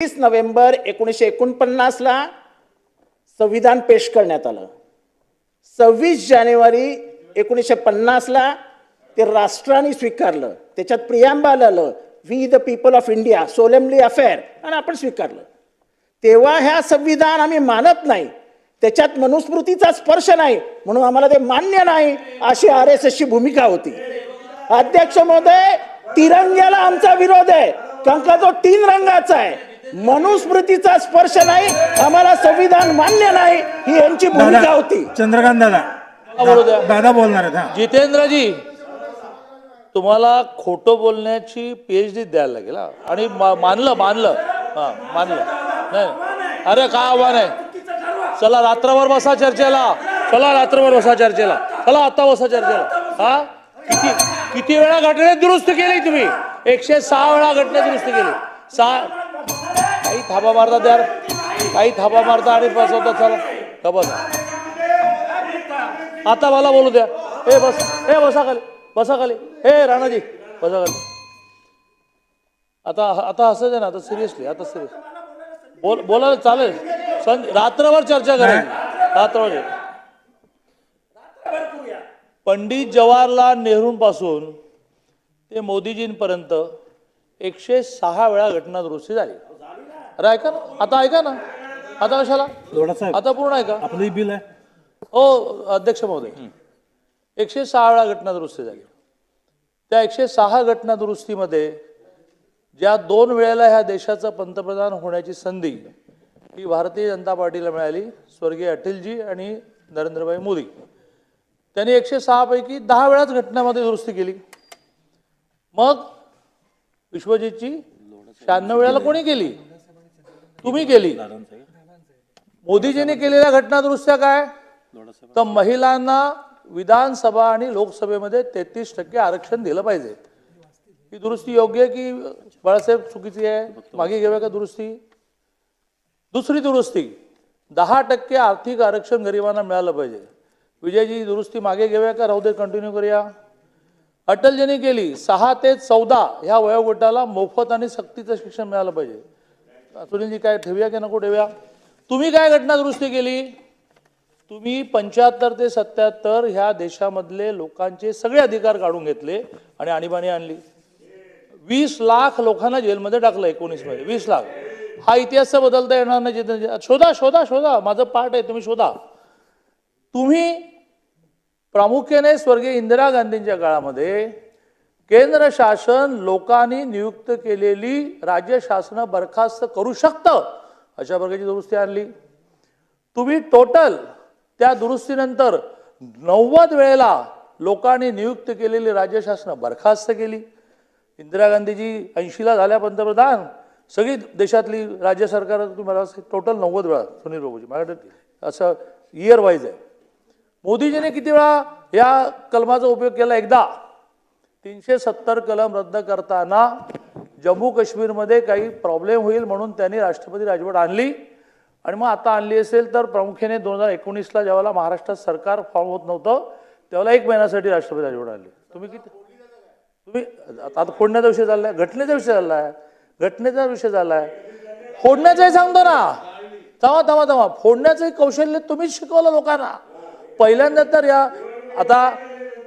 November 1949 ला संविधान पेश करण्यात आलं। 26 जानेवारी 1950 ला ते राष्ट्राने स्वीकारलं। त्याच्यात प्रियांबल आलं, we the people of India solemnly affirm, आणि आपण स्वीकारलं। तेव्हा ह्या संविधान आम्ही मानत नाही, त्याच्यात मनुस्मृतीचा स्पर्श नाही, म्हणून आम्हाला ते मान्य नाही, अशी आरएसएसची भूमिका होती। अध्यक्ष महोदय, तिरंग्याला आमचा विरोध आहे, कारण का तो 3 रंगाचा आहे। मनुस्मृतीचा स्पर्श नाही, आम्हाला संविधान मान्य नाही, ही यांची भूमिका होती। चंद्रकांत दादा बोलणार आहेत। जितेंद्रजी, तुम्हाला खोटं बोलण्याची पीएचडी द्यायला लागेल आणि मानलं नाही। अरे काय आव्हान आहे, चला रात्रभर बसा चर्चेला, चला आता बसा चर्चेला। हा किती वेळा घटना दुरुस्त केली तुम्ही? 106 वेळा घटना दुरुस्त केली। काही थापा मारतात यार, काही थापा मारता आणि बसवतात। चला खबर, आता मला बोलू द्या। बसा खाली हे राणाजी, बसा खाली। आता हसायचं ना, आता सिरियसली, आता सिरियस बोला चालेल। रात्रभर चर्चा करायची, रात्रभर। पंडित जवाहरलाल नेहरूंपासून ते मोदीजींपर्यंत 106 वेळा घटना दुरुस्ती झाली। अरे ऐका ना, आता कशाला, आता पूर्ण ऐका, आपलं बिल आहे। हो अध्यक्ष महोदय, 106 वेळा घटना दुरुस्ती झाली। त्या 106 घटना दुरुस्तीमध्ये ज्या 2 वेळेला ह्या देशाचा पंतप्रधान होण्याची संधी ही भारतीय जनता पार्टीला मिळाली, स्वर्गीय अटलजी आणि नरेंद्रभाई मोदी। त्यांनी 106 पैकी 10 वेळाच घटनामध्ये दुरुस्ती केली। मग विश्वजितची 96 वेळेला कोणी केली? तुम्ही केली। मोदीजींनी केलेल्या घटना दुरुस्त्या काय? तर महिलांना विधानसभा आणि लोकसभेमध्ये 33% आरक्षण दिलं पाहिजे। ही दुरुस्ती योग्य आहे की बाळासाहेब चुकीची आहे? मागे घेऊया का दुरुस्ती? दुसरी दुरुस्ती, 10% आर्थिक आरक्षण गरिबांना मिळालं पाहिजे। विजयजी, दुरुस्ती मागे घेऊया का राहू दे, कंटिन्यू करूया? अटलजींनी केली, 6 ते 14 ह्या वयोगटाला मोफत आणि सक्तीचं शिक्षण मिळालं पाहिजे। सुनीलजी, काय ठेवूया की नको ठेवूया? तुम्ही काय घटना दुरुस्ती केली? तुम्ही 75 ते 77 ह्या देशामधले लोकांचे सगळे अधिकार काढून घेतले आणि आणीबाणी आणली। 20 लाख लोकांना जेलमध्ये टाकलं 19 मध्ये, 20 लाख। हा इतिहास बदलता येणार नाही। शोधा, माझं पार्ट आहे, तुम्ही शोधा। तुम्ही प्रामुख्याने स्वर्गीय इंदिरा गांधींच्या काळामध्ये केंद्र शासन लोकांनी नियुक्त केलेली राज्य शासन बरखास्त करू शकतं अशा प्रकारची दुरुस्ती आणली। तुम्ही टोटल त्या दुरुस्तीनंतर 90 वेळेला लोकांनी नियुक्त केलेली राज्य शासन बरखास्त केली। इंदिरा गांधीजी 80 ला झाल्या पंतप्रधान, सगळी देशातली राज्य सरकार तुम्हाला टोटल 90 वेळा, सुनील बाबूजी माझ्याकडे असं इयर वाईज आहे। मोदीजीने किती वेळा या कलमाचा उपयोग केला? एकदा। 370 कलम रद्द करताना जम्मू काश्मीरमध्ये काही प्रॉब्लेम होईल म्हणून त्यांनी राष्ट्रपती राजवट आणली, आणि मग आता आणली असेल तर प्रामुख्याने 2019 ला ज्यावेळेला महाराष्ट्रात सरकार फॉर्म होत नव्हतं त्यावेळेला 1 महिन्यासाठी राष्ट्रपती राजवट आणली। तुम्ही आता फोडण्याचा विषय चाललाय, घटनेचा विषय झालाय, फोडण्याचाही सांगतो ना। थांबा, फोडण्याचंही कौशल्य तुम्हीच शिकवलं लोकांना। पहिल्यांदा तर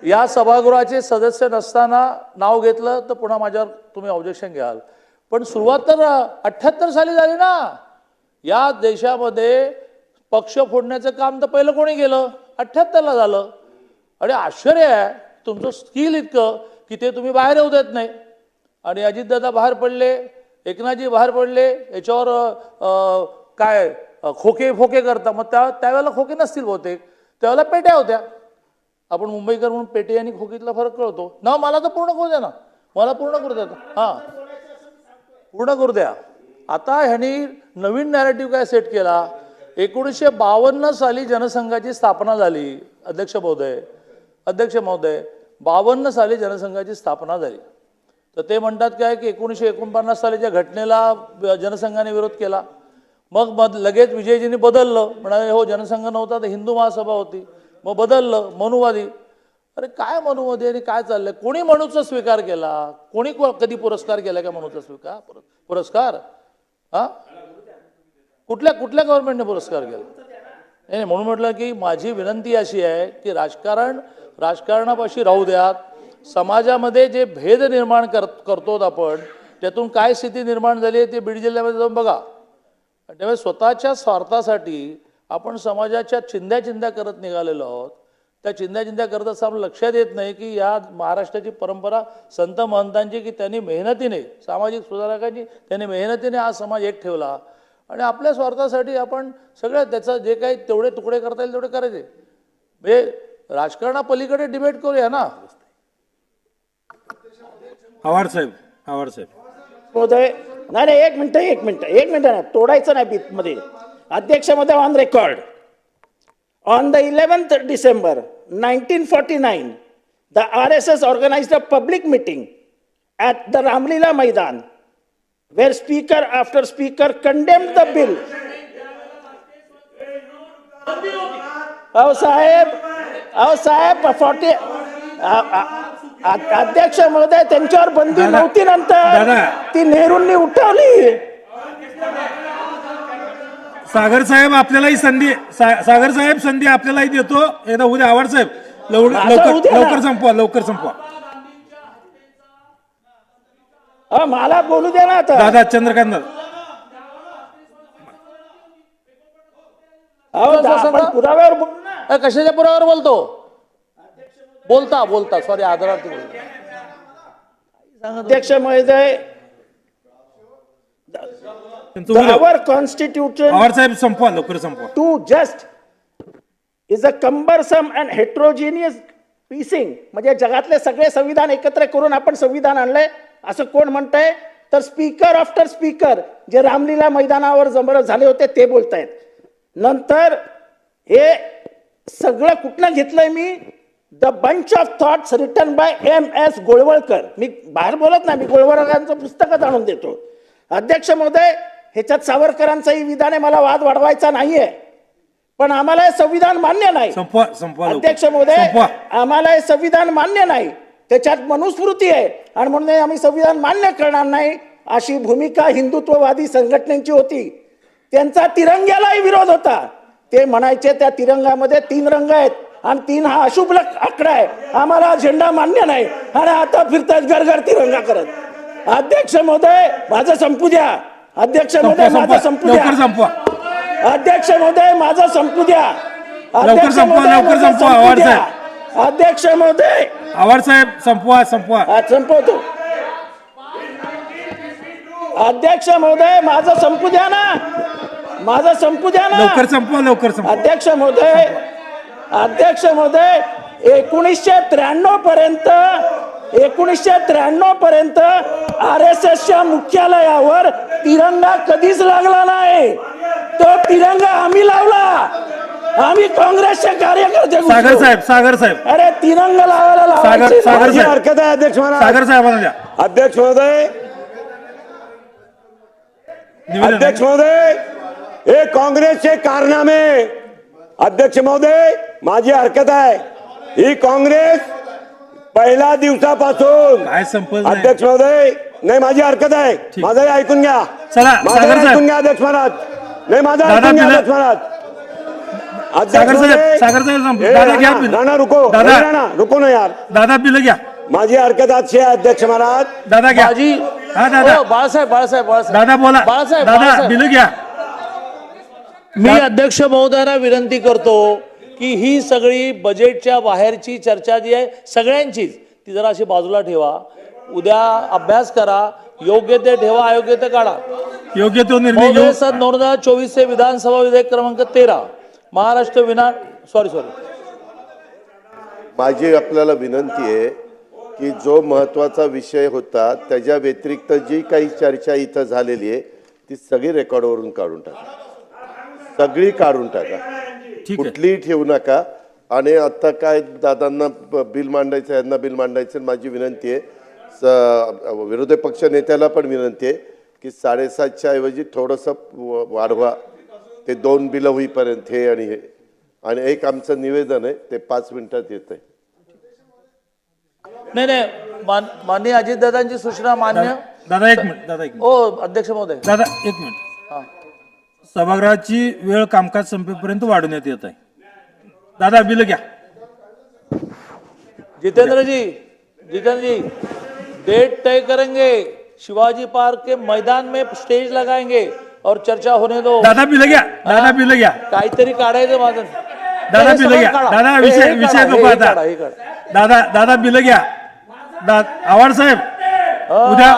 या सभागृहाचे सदस्य नसताना नाव घेतलं तर पुन्हा माझ्यावर तुम्ही ऑब्जेक्शन घ्याल, पण सुरुवात तर 78 साली झाली ना। या देशामध्ये पक्ष फोडण्याचं काम तर पहिलं कोणी केलं? 78 ला झालं। आणि आश्चर्य आहे तुमचं स्किल इतकं की ते तुम्ही बाहेर येऊ देत नाही। आणि अजितदादा बाहेर पडले, एकनाथजी बाहेर पडले, याच्यावर काय खोके करता। मग त्यावेळेला खोके नसतील बहुतेक, त्यावेळेला पेट्या होत्या। आपण मुंबईकर म्हणून पेटे आणि खोकीतला फरक कळतो ना। मला तर पूर्ण करू द्या ना, मला पूर्ण करू द्या। हां, पूर्ण करू द्या। आता ह्यांनी नवीन नॅरेटिव्ह काय सेट केला? 1952 साली जनसंघाची स्थापना झाली। अध्यक्ष महोदय, 52 साली जनसंघाची स्थापना झाली, तर ते म्हणतात काय की 1949 सालीच्या घटनेला जनसंघाने विरोध केला। मग लगेच विजयजींनी बदललं, म्हणाले हो जनसंघ नव्हता तर हिंदू महासभा होती, मग बदललं मनुवादी। अरे काय मनुवादी आणि काय चाललंय? कोणी मनूचा स्वीकार केला? कोणी कधी पुरस्कार केला का मनूचा स्वीकार? पुरस्कार हा कुठल्या कुठल्या गव्हर्नमेंटने पुरस्कार केला? नाही, म्हणून म्हटलं की माझी विनंती अशी आहे की राजकारणापाशी राहू द्यात. समाजामध्ये जे भेद निर्माण करतो आपण, त्यातून काय स्थिती निर्माण झाली आहे ते बीड जिल्ह्यामध्ये जाऊन बघा. त्यामुळे स्वतःच्या स्वार्थासाठी आपण समाजाच्या चिंध्या करत निघालेलो आहोत. त्या चिंध्या करत असताना लक्षात येत नाही की या महाराष्ट्राची परंपरा संत महंतांची, की त्यांनी मेहनतीने, सामाजिक सुधारकांनी त्यांनी मेहनतीने हा समाज एक ठेवला आणि आपल्या स्वार्थासाठी आपण सगळं त्याचं जे काही तेवढे तुकडे करता येईल तेवढे करायचे. म्हणजे राजकारणापलीकडे डिबेट करूया ना. आव्हाड साहेब महोदय, नाही, एक मिनिट नाही, तोडायचं नाही मध्ये. अध्यक्ष महोदय, on record, on the 11th December 1949, the RSS organized a public meeting at the Ramlila Maidan, where speaker after speaker condemned the bill. साहेब 40 अध्यक्ष महोदय, त्यांच्यावर बंदी नव्हती, नंतर ती नेहरूंनी उठवली. सागर साहेब आपल्यालाही संधी आपल्यालाही देतो. एकदा उद्या आव्हाड साहेब लवकर संपवा. मला बोलू दे ना आता. दादा चंद्रकांत आपण पुराव्यावर बोलू ना. कशाच्या पुराव्यावर बोलता सॉरी, आदरार्थी बोलतो. अध्यक्ष महोदय, our constitution आव्हाड साहेब संपवा, लवकर संपवा. to just is a cumbersome and heterogeneous piecing. म्हणजे जगातले सगळे संविधान एकत्र करून आपण संविधान आणलंय असं कोण म्हणतंय? तर स्पीकर आफ्टर स्पीकर जे रामलीला मैदानावर जमर झाले होते ते बोलतायत. नंतर हे सगळं कुठनं घेतलंय मी? The bunch of thoughts written by M.S. Golwalkar. मी बाहेर बोलत नाही, मी गोळवळकरांचं पुस्तकच आणून देतो. अध्यक्ष महोदय, ह्याच्यात सावरकरांचंही विधान आहे, मला वाद वाढवायचा नाहीये, पण आम्हाला हे संविधान मान्य नाही. संपवा अध्यक्ष महोदय, आम्हाला हे संविधान मान्य नाही, त्याच्यात मनुस्मृती आहे आणि म्हणून आम्ही संविधान मान्य करणार नाही अशी भूमिका हिंदुत्ववादी संघटनेची होती. त्यांचा तिरंग्यालाही विरोध होता. ते म्हणायचे त्या तिरंगामध्ये 3 रंग आहेत आणि 3 हा अशुभ आकडा आहे, आम्हाला झेंडा मान्य नाही, आणि आता फिरतात घर तिरंगा करत. अध्यक्ष महोदय, माझं संपू द्या. अध्यक्ष महोदय, माझं संपू द्या. अध्यक्ष महोदय, माझं संपू द्या. लवकर संपवा. अध्यक्ष महोदय, आव्हाड साहेब संपवा. संपवतो. अध्यक्ष महोदय, माझं संपू द्या ना. लवकर संपवा. अध्यक्ष महोदय, 1993 पर्यंत RSSच्या मुख्यालयावर तिरंगा कधीच लागला नाही. तो तिरंगा आम्ही लावला. आम्ही काँग्रेसचे कार्यकर्ते. सागर साहेब अरे तिरंगा लावायला हरकत आहे अध्यक्ष महोदय, हे काँग्रेसचे कारनामे. अध्यक्ष महोदय, माझी हरकत आहे. ही काँग्रेस पहिल्या दिवसापासून. अध्यक्ष महोदय, नाही, माझी हरकत आहे. माझंही ऐकून घ्या. ऐकून घ्या अध्यक्ष महाराज. नाही, माझं ऐकून घ्या अध्यक्ष महाराज. राणा रुको ना यार. दादा बिल घ्या. माझी हरकत अशी आहे अध्यक्ष महाराज. दादा घ्या. बाळासाहेब दादा बोला. दादा बिल घ्या. मी अध्यक्ष महोदयांना विनंती करतो की ही सगळी बजेटच्या बाहेरची चर्चा जी आहे सगळ्यांचीच, ती जरा अशी बाजूला ठेवा. उद्या अभ्यास करा, योग्य ते ठेवा, अयोग्य ते काढा. योग्य तो निर्णय घेऊ. सन 2024 चे विधानसभा विधेयक क्रमांक 13 महाराष्ट्र सॉरी माझी आपल्याला विनंती आहे की जो महत्त्वाचा विषय होता त्याच्या व्यतिरिक्त जी काही चर्चा इथं झालेली आहे ती सगळी रेकॉर्डवरून काढून टाका. सगळी काढून टाका, कुठलीही ठेवू नका. आणि आता काय दादांना बिल मांडायचं, यांना बिल मांडायचं. माझी विनंती आहे, विरोधी पक्ष नेत्याला पण विनंती आहे की 7:30च्या ऐवजी थोडंसं वाढवा, ते 2 बिलं होईपर्यंत, हे आणि हे. आणि एक आमचं निवेदन आहे, ते 5 मिनिटात येत आहे. नाही, माननीय अजितदादांची सूचना मान्य. दादा एक मिनिट, दादा एक मिनिट, ओ अध्यक्ष महोदय, दादा एक मिनिट. हा. सभागृहाची वेळ कामकाज संपेपर्यंत वाढवण्यात येत आहे. दादा बिल घ्या. जितेंद्र जी, डेट तय करेंगे, शिवाजी पार्क के मैदान में स्टेज लगाएंगे और चर्चा होने दो. दादा बिल घ्या. दादा बिल घ्या. काहीतरी काढायचं माझं. दादा हे बिल सगळं घ्या. काढा. दादा हे विषय काढा, विषय नको हे आता. काढा, हे काढा. दादा बिल घ्या. आव्हाड साहेब उद्या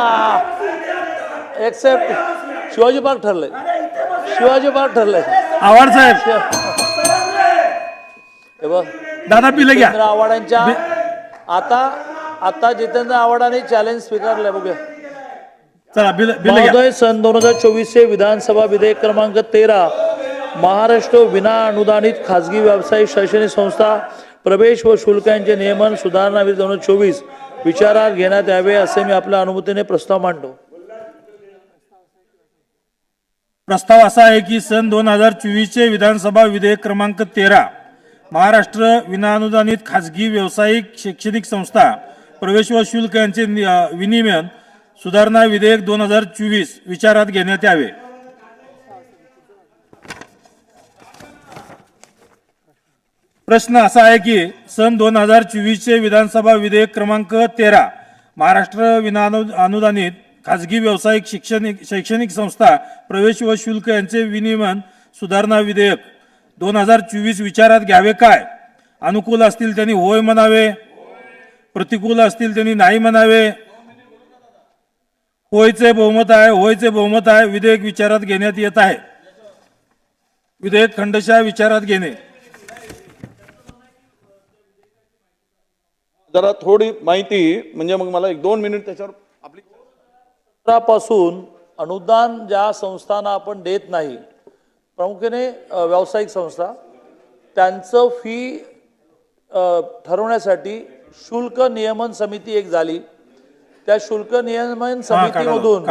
एक्सेप्ट शिवाजी पार्क ठरलंय. आव्हाड साहेब हे बघ, दादा बिल घ्या. जितेंद्र आव्हाडांच्या आता जितेंद्र आव्हाडांनी चॅलेंज स्वीकारलंय. बघूया. चला बिल घ्या. महोदय, सन 2024 चे विधानसभा विधेयक क्रमांक 13 महाराष्ट्र विना अनुदानित खाजगी व्यावसायिक शैक्षणिक संस्था प्रवेश व शुल्क यांचे नियमन सुधारणा विधेयक 2024 विचारात घेण्यात यावे असे मी आपल्या अनुमतीने प्रस्ताव मांडतो. प्रस्ताव असा आहे की सन 2024 चे विधानसभा विधेयक क्रमांक 13 महाराष्ट्र विनाअनुदानित खाजगी व्यावसायिक शैक्षणिक संस्था प्रवेश व शुल्क यांचे विनियमन सुधारणा विधेयक 2024 विचारात घेण्यात यावे. प्रश्न असा आहे की सन 2024 चे विधानसभा विधेयक क्रमांक 13 महाराष्ट्र विनाअनुदानित खाजगी व्यावसायिक शैक्षणिक संस्था प्रवेश व शुल्क यांचे विनियमन सुधारणा विधेयक 2024 विचारात घ्यावे काय? अनुकूल असतील त्यांनी होय म्हणावे, प्रतिकूल असतील त्यांनी नाही म्हणावे. होयचे बहुमत आहे. विधेयक विचारात घेण्यात येत आहे. विधेयक खंडशः विचारात घेणे. जरा थोडी माहिती म्हणजे मग मला 1-2 मिनिट त्याच्यावर आपली पासून अनुदान ज्या संस्थांना आपण देत नाही, प्रामुख्याने व्यावसायिक संस्था, त्यांचं फी ठरवण्यासाठी शुल्क नियमन समिती एक झाली. त्या शुल्क नियमन समितीमधून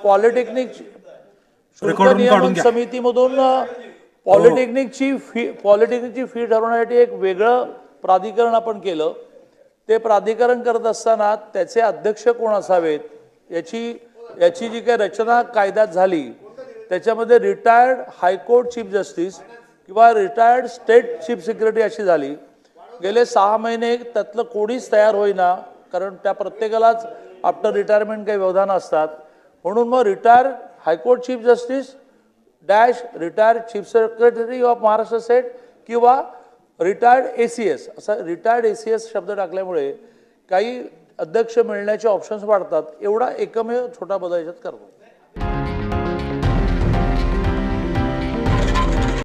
पॉलिटेक्निक शुल्क नियमन समितीमधून पॉलिटेक्निकची फी ठरवण्यासाठी एक वेगळं प्राधिकरण आपण केलं. ते प्राधिकरण करत असताना त्याचे अध्यक्ष कोण असावेत याची जी काही रचना कायद्यात झाली त्याच्यामध्ये रिटायर्ड हायकोर्ट चीफ जस्टिस किंवा रिटायर्ड स्टेट चीफ सेक्रेटरी अशी झाली. गेले 6 महिने त्यातलं कोणीच तयार होईना, कारण त्या प्रत्येकालाच आफ्टर रिटायरमेंट काही व्यवधान असतात. म्हणून मग retired high court chief justice dash retired chief secretary of Maharashtra state किंवा रिटायर्ड ACS असा रिटायर्ड ACS शब्द टाकल्यामुळे काही अध्यक्ष मिळण्याचे ऑप्शन्स वाढतात. एवढा एकमेव छोटा बदल याच्यात करतो.